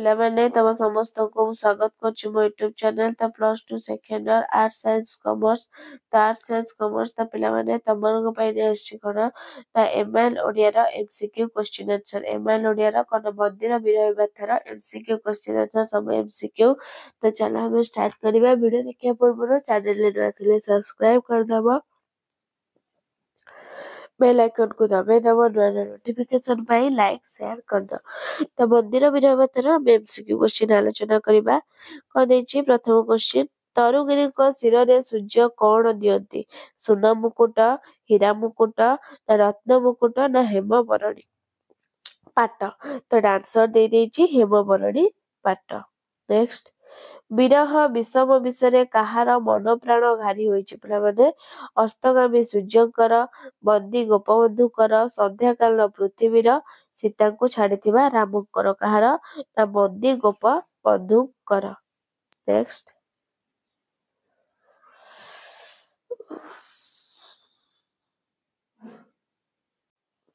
ପିଲାମାନେ ତମ ସମସ୍ତଙ୍କୁ ମୁଁ ସ୍ୱାଗତ କରୁଛି ମୋ ୟୁଟ୍ୟୁବ ଚ୍ୟାନେଲ ତ +2 second year art science commerce ତ ଆର୍ଟ ସାଇନ୍ସ କମର୍ସ ତ ପିଲାମାନେ ତମମାନଙ୍କ ପାଇଁ ନେଇ ଆସିଛି କଣ ନା MIL ଓଡ଼ିଆର MCQ କ୍ୱେଶ୍ଚିନ୍ ଆନ୍ସର MIL ଓଡ଼ିଆର କଣ ମନ୍ଦିର ବିରହ ବ୍ୟଥାର MCQ କ୍ୱେଶ୍ଚିନ୍ ଆନ୍ସର ସବୁ MCQ ତ ଚାଲ ଆମେ ଷ୍ଟାର୍ଟ କରିବା ଭିଡ଼ିଓ ଦେଖିବା ପୂର୍ବରୁ ଚ୍ୟାନେଲରେ ନୂଆ ଥିଲେ ସବସ୍କ୍ରାଇବ କରିଦେବ बेल आइकन को दबाइदବ ନୂଆ ନୂଆ ନୋଟିଫିକେସନ ପାଇଁ ଲାଇକ୍ ସେୟାର କରିଦବ ତ ମନ୍ଦିର ବିରହ ବ୍ୟଥାର ଆମେ MCQ କ୍ୱେଶ୍ଚିନ୍ ଆଲୋଚନା କରିବା କଣ ଦେଇଛି ପ୍ରଥମ କ୍ୱେଶ୍ଚିନ୍ ତରୁଗିରିଙ୍କ ଶିରରେ ସୂର୍ଯ୍ୟ କଣ ଦିଅନ୍ତି ସୁନା ମୁକୁଟ ହୀରା ମୁକୁଟ ନା ରତ୍ନ ମୁକୁଟ ନା ହେମବରଣୀ ପାଟ ତ ଆନ୍ସର ଦେଇଛି ହେମବରଣୀ ପାଟ ନେକ୍ସଟ ବିରହ ବିଷମ ବିଷୟରେ କାହାର ମନ ପ୍ରାଣ ଘାରି ହୋଇଛି ପିଲାମାନେ ଅସ୍ତଗାମୀ ସୂର୍ଯ୍ୟଙ୍କର ବନ୍ଦୀ ଗୋପବନ୍ଧୁଙ୍କର ସନ୍ଧ୍ୟାକାଳ ପୃଥିବୀର ସୀତାଙ୍କୁ ଛାଡ଼ିଥିବା ରାମଙ୍କର କାହାର ନା ବନ୍ଦୀ ଗୋପବନ୍ଧୁଙ୍କର ନେକ୍ସଟ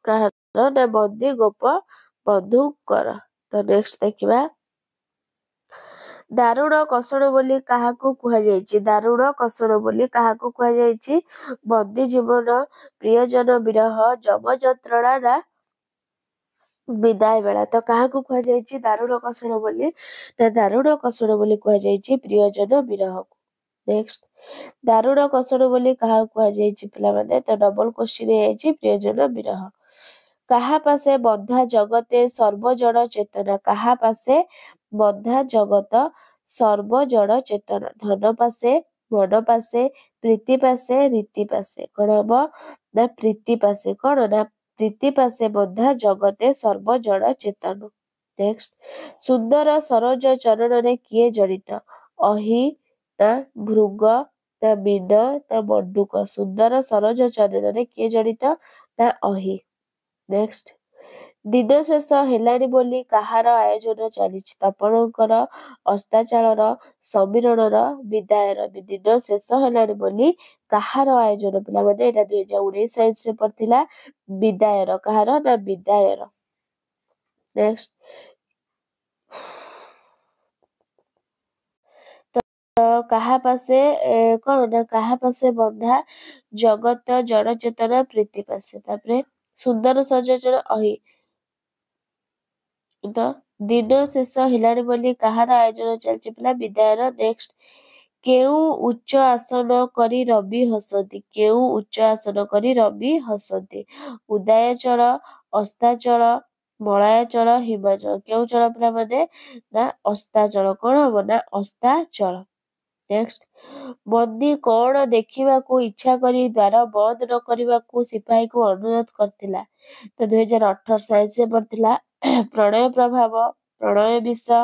କାହାର ନା ବନ୍ଦୀ ଗୋପବନ୍ଧୁଙ୍କର ତ ନେକ୍ସଟ ଦେଖିବା ଦାରୁଣ କଷଣ ବୋଲି କାହାକୁ କୁହାଯାଇଛି ଦାରୁଣ କଷଣ ବୋଲି କାହାକୁ କୁହାଯାଇଛି ବନ୍ଦୀ ଜୀବନ ପ୍ରିୟଜନ ବିରହ ଯମ ଯନ୍ତ୍ରଣା ନା ବିଦାୟ ବେଳା ତ କାହାକୁ କୁହାଯାଇଛି ଦାରୁଣ କଷଣ ବୋଲି ନା ଦାରୁଣ କଷଣ ବୋଲି କୁହାଯାଇଛି ପ୍ରିୟଜନ ବିରହକୁ ନେକ୍ସଟ ଦାରୁଣ କଷଣ ବୋଲି କାହାକୁ କୁହାଯାଇଛି ପିଲାମାନେ ତ ଡବଲ କ୍ୱେଶ୍ଚିନ୍ ହେଇଯାଇଛି ପ୍ରିୟଜନ ବିରହ କାହା ପାଶେ ବନ୍ଧା ଜଗତେ ସର୍ବଜଡ଼ ଚେତନା କାହା ପାଶେ ବନ୍ଧା ଜଗତ ସର୍ବଜଡ଼ ଚେତନା ଧନ ପାଶେ ମନ ପାଶେ ପ୍ରୀତି ପାଶେ ରୀତି ପାଶେ କଣ ହବ ନା ପ୍ରୀତି ପାଶେ କଣ ନା ପ୍ରୀତି ପାଶେ ବନ୍ଧା ଜଗତେ ସର୍ବଜଡ଼ ଚେତନ ନେକ୍ସଟ ସୁନ୍ଦର ସରୋଜ ଚରଣରେ କିଏ ଜଡ଼ିତ ଅହି ନା ଭୃଗ ନା ମୀନ ନା ମଣ୍ଡୁକ ସୁନ୍ଦର ସରୋଜ ଚରଣରେ କିଏ ଜଡ଼ିତ ନା ଅହି ନେକ୍ସଟ ଦିନ ଶେଷ ହେଲାଣି ବୋଲି କାହାର ଆୟୋଜନ ଚାଲିଛି ତପଣଙ୍କର ଅସ୍ତାଚାଳର ସମୀରଣର ବିଦାୟର ଦିନ ଶେଷ ହେଲାଣି ବୋଲି କାହାର ଆୟୋଜନ ପିଲାମାନେ ଏଇଟା 2019 ସାଇନ୍ସରେ ପଡିଥିଲା ବିଦାୟର କାହାର ନା ବିଦାୟର ନେକ୍ସଟ କାହା ପାଶେ କଣ ନା କାହା ପାଶେ ବନ୍ଧା ଜଗତ ଜଡ଼ ଚେତନା ପ୍ରୀତି ପାଶେ ତାପରେ ସୁନ୍ଦର ସଜଚର ଅହି ତ ଦିନ ଶେଷ ହେଲାଣି ବୋଲି କାହାର ଆୟୋଜନ ଚାଲିଛି ପିଲା ବିଦାୟର ନେକ୍ସଟ କେଉଁ ଉଚ୍ଚ ଆସନ କରି ରବି ହସନ୍ତି କେଉଁ ଉଚ୍ଚ ଆସନ କରି ରବି ହସନ୍ତି ଉଦୟାଚଳ ଅସ୍ତାଚଳ ମଳୟାଚଳ ହିମାଚଳ କେଉଁ ଚଳ ପିଲାମାନେ ନା ଅସ୍ତାଚଳ କଣ ହବ ନା ଅସ୍ତାଚଳ ନେକ୍ସଟ ବନ୍ଦୀ କଣ ଦେଖିବାକୁ ଇଚ୍ଛା କରି ଦ୍ୱାର ବନ୍ଦ ନ କରିବାକୁ ସିପାହୀକୁ ଅନୁରୋଧ କରିଥିଲା ତ 2018 ସାଇନ୍ସରେ ପଡିଥିଲା ପ୍ରଣୟ ପ୍ରଭାବ ପ୍ରଣୟ ବିଷ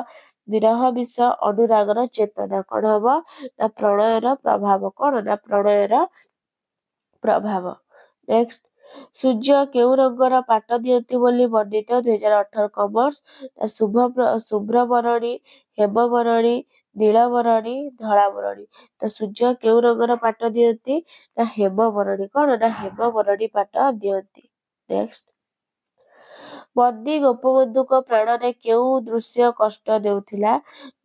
ବିରହ ବିଷ ଅନୁରାଗର ଚେତନା କଣ ହବ ନା ପ୍ରଣୟର ପ୍ରଭାବ କଣ ନା ପ୍ରଣୟର ପ୍ରଭାବ ନେକ୍ସଟ ସୂର୍ଯ୍ୟ କେଉଁ ରଙ୍ଗର ପାଟ ଦିଅନ୍ତି ବୋଲି ବର୍ଣ୍ଣିତ 2018 କମର୍ସ ଶୁଭ୍ରବରଣୀ ହେମବରଣୀ ନୀଳବରଣୀ ଧଳାବରଣୀ ତ ସୂର୍ଯ୍ୟ କେଉଁ ରଙ୍ଗର ପାଟ ଦିଅନ୍ତି ନା ହେମବରଣୀ କଣ ନା ହେମବରଣୀ ପାଟ ଦିଅନ୍ତି ନେକ୍ସଟ ବନ୍ଦୀ ଗୋପବନ୍ଧୁଙ୍କ ପ୍ରାଣରେ କେଉଁ ଦୃଶ୍ୟ କଷ୍ଟ ଦେଉଥିଲା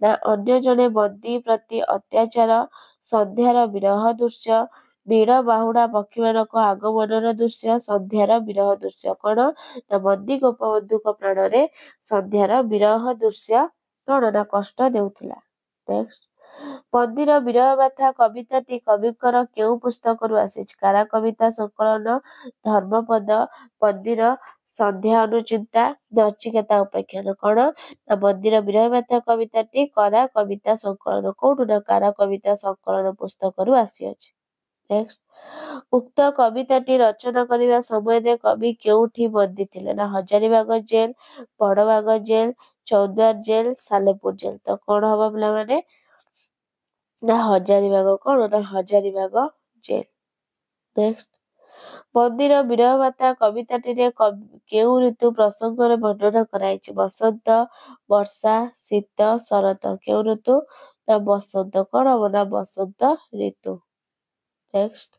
ନା ଅନ୍ୟ ଜଣେ ବନ୍ଦୀ ପ୍ରତି ଅତ୍ୟାଚାର ସନ୍ଧ୍ୟାର ବିରହ ଦୃଶ୍ୟ ବୀର ବାହୁଡା ପକ୍ଷୀମାନଙ୍କ ଆଗମନର ଦୃଶ୍ୟ ସନ୍ଧ୍ୟାର ବିରହ ଦୃଶ୍ୟ କଣ ନା ବନ୍ଦୀ ଗୋପବନ୍ଧୁଙ୍କ ପ୍ରାଣରେ ସନ୍ଧ୍ୟାର ବିରହ ଦୃଶ୍ୟ କଣ ନା କଷ୍ଟ ଦେଉଥିଲା ନେକ୍ସଟ ବନ୍ଦୀର ବିରହ ବ୍ୟଥା କବିତାଟି କବିଙ୍କର କେଉଁ ପୁସ୍ତକରୁ ଆସିଛି କାରା କବିତା ସଂକଳନ ଧର୍ମପଦ ବନ୍ଦୀର ସନ୍ଧ୍ୟା ଅନୁଚିନ୍ତା ନଚିକେତା ଉପାଖ୍ୟାନ କଣ ନା ବନ୍ଦୀର ବିରହ ବ୍ୟଥା କବିତାଟି କରା କବିତା ସଂକଳନ କୋଉଠୁ ନା କାରା କବିତା ସଂକଳନ ପୁସ୍ତକରୁ ଆସିଅଛି ନେକ୍ସଟ ଉକ୍ତ କବିତାଟି ରଚନା କରିବା ସମୟରେ କବି କେଉଁଠି ବନ୍ଦୀ ଥିଲେ ନା ହଜାରିବାଗ ଜେଲ ବଡବାଗ jail Choudwar jail Salepur jail ତ କଣ ହବ ପିଲାମାନେ ନା ହଜାରିବାଗ କଣ ନା ହଜାରିବାଗ ଜେଲ ନେକ୍ସଟ ବନ୍ଦୀର ବିରହ ବ୍ୟଥା କବିତାଟିରେ କେଉଁ ଋତୁ ପ୍ରସଙ୍ଗରେ ବର୍ଣ୍ଣନା କରାଯାଇଛି ବସନ୍ତ ବର୍ଷା ଶୀତ ଶରତ କେଉଁ ଋତୁ ନା ବସନ୍ତ କଣ ହବ ନା ବସନ୍ତ ଋତୁ ନେକ୍ସଟ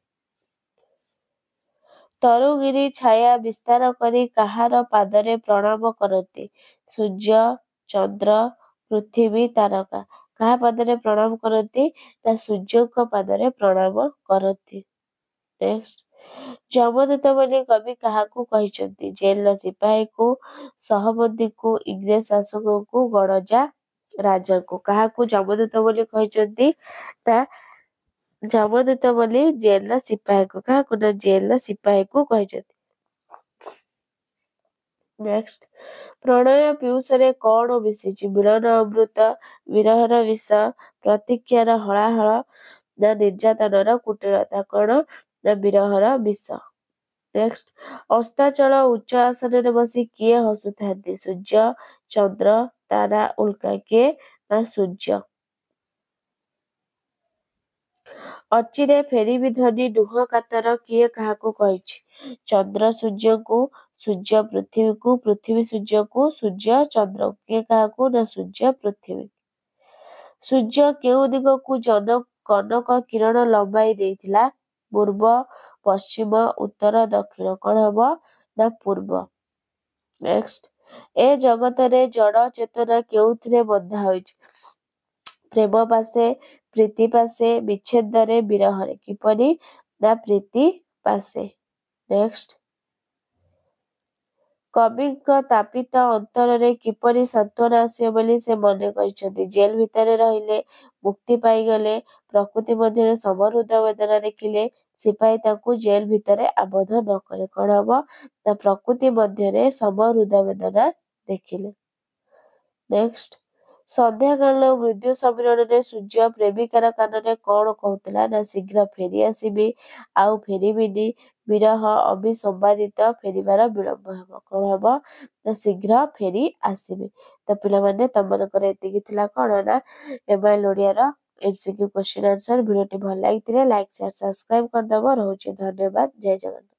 ତରୁଗିରି ଛାୟା ବିସ୍ତାର କରି କାହାର ପାଦରେ ପ୍ରଣାମ କରନ୍ତି ସୂର୍ଯ୍ୟ ଚନ୍ଦ୍ର ପୃଥିବୀ ତାରକା କାହା ପାଦରେ ପ୍ରଣାମ କରନ୍ତି ନା ସୂର୍ଯ୍ୟଙ୍କ ପାଦରେ ପ୍ରଣାମ କରନ୍ତି। ନେକ୍ସଟ ଯମଦୂତ ବୋଲି କବି କାହାକୁ କହିଛନ୍ତି? ଜେଲର ସିପାହୀକୁ, ସହବନ୍ଦୀକୁ, ଇଂରେଜ ଶାସକଙ୍କୁ, ଗଣଜା ରାଜାଙ୍କୁ। କାହାକୁ ଯମଦୂତ ବୋଲି କହିଛନ୍ତି? ନା ଯମଦୂତ ବୋଲି ଜେଲର ସିପାହୀକୁ। କାହାକୁ? ନା ଜେଲର ସିପାହୀକୁ କହିଛନ୍ତି। ନେକ୍ସଟ ପ୍ରଣୟ ପିଉସରେ କଣ ମିଶିଛି? ମିଳନ ଅମୃତ, ବିରହର ବିଷ, ପ୍ରତୀକ୍ଷାର ହଳାହଳ ନା ନିର୍ଯାତନାର କୁଟିଳତା। କଣ? ନା ବିରହର ବିଷ। ନେକ୍ସଟ ଅସ୍ତାଚଳ ଉଚ୍ଚ ଆସନରେ ବସି କିଏ ହସୁଥାନ୍ତି? ସୂର୍ଯ୍ୟ, ଚନ୍ଦ୍ର, ତାରା, ଉଲ୍କା। କିଏ? ନା ସୂର୍ଯ୍ୟ। ଅଚିରେ ଫେରିବି ଧନି ନୁହଁ କାତର କିଏ କାହାକୁ କହିଛି? ଚନ୍ଦ୍ର ସୂର୍ଯ୍ୟକୁ, ସୂର୍ଯ୍ୟ ପୃଥିବୀକୁ, ପୃଥିବୀ ସୂର୍ଯ୍ୟକୁ, ସୂର୍ଯ୍ୟ ଚନ୍ଦ୍ରକୁ। କିଏ କାହାକୁ? ନା ସୂର୍ଯ୍ୟ ପୃଥିବୀ। ସୂର୍ଯ୍ୟ କେଉଁ ଦିଗକୁ କନକ କିରଣ ଲମ୍ବାଇ ଦେଇଥିଲା? ପୂର୍ବ, ପଶ୍ଚିମ, ଉତ୍ତର, ଦକ୍ଷିଣ। କଣ ହବ? ନା ପୂର୍ବ। ନେକ୍ସଟ ଏ ଜଗତରେ ଜଡ଼ ଚେତନା କେଉଁଥିରେ ବନ୍ଧା ହୋଇଛି? ପ୍ରେମ ପାଶେ, ପ୍ରୀତି ପାଶେ, ବିଚ୍ଛେଦରେ, ବିରହରେ। କିପରି? ନା ପ୍ରୀତି ପାଶେ। ନେକ୍ସଟ କବିଙ୍କ ତାପିତ ଅନ୍ତରରେ କିପରି ସାନ୍ତ୍ୱନା ଆସିବ ବୋଲି ସେ ମନେ କରିଛନ୍ତି? ଜେଲ ଭିତରେ ରହିଲେ, ମୁକ୍ତି ପାଇଗଲେ, ପ୍ରକୃତି ମଧ୍ୟରେ ସମହୃଦ ବେଦନା ଦେଖିଲେ, ସିପାହୀ ତାଙ୍କୁ ଜେଲ ଭିତରେ ଆବଦ୍ଧ ନ କଲେ। କଣ ହବ? ନା ପ୍ରକୃତି ମଧ୍ୟରେ ସମହୃଦ ବେଦନା ଦେଖିଲେ। ନେକ୍ସଟ ସନ୍ଧ୍ୟାକାଳ ମୃଦୁ ସମୀରଣରେ ସୂର୍ଯ୍ୟ ପ୍ରେମିକାର କାନରେ କଣ କହୁଥିଲା? ନା ଶୀଘ୍ର ଫେରି ଆସିବି, ଆଉ ଫେରିବିନି, ବିରହ ଅବିସମ୍ବାଦିତ, ଫେରିବାର ବିଳମ୍ବ ହେବ। କଣ ହବ? ନା ଶୀଘ୍ର ଫେରି ଆସିବି। ତ ପିଲାମାନେ ତମମାନଙ୍କର ଏତିକି ଥିଲା କଣ? ନା MIL ଓଡ଼ିଆର MCQ କ୍ୱେଶ୍ଚିନ୍ ଆନ୍ସର। ଭିଡ଼ିଓଟି ଭଲ ଲାଗିଥିଲେ ଲାଇକ୍, ସେୟାର, ସବସ୍କ୍ରାଇବ କରିଦବ। ରହୁଛି ଧନ୍ୟବାଦ। ଜୟ ଜଗନ୍ନାଥ।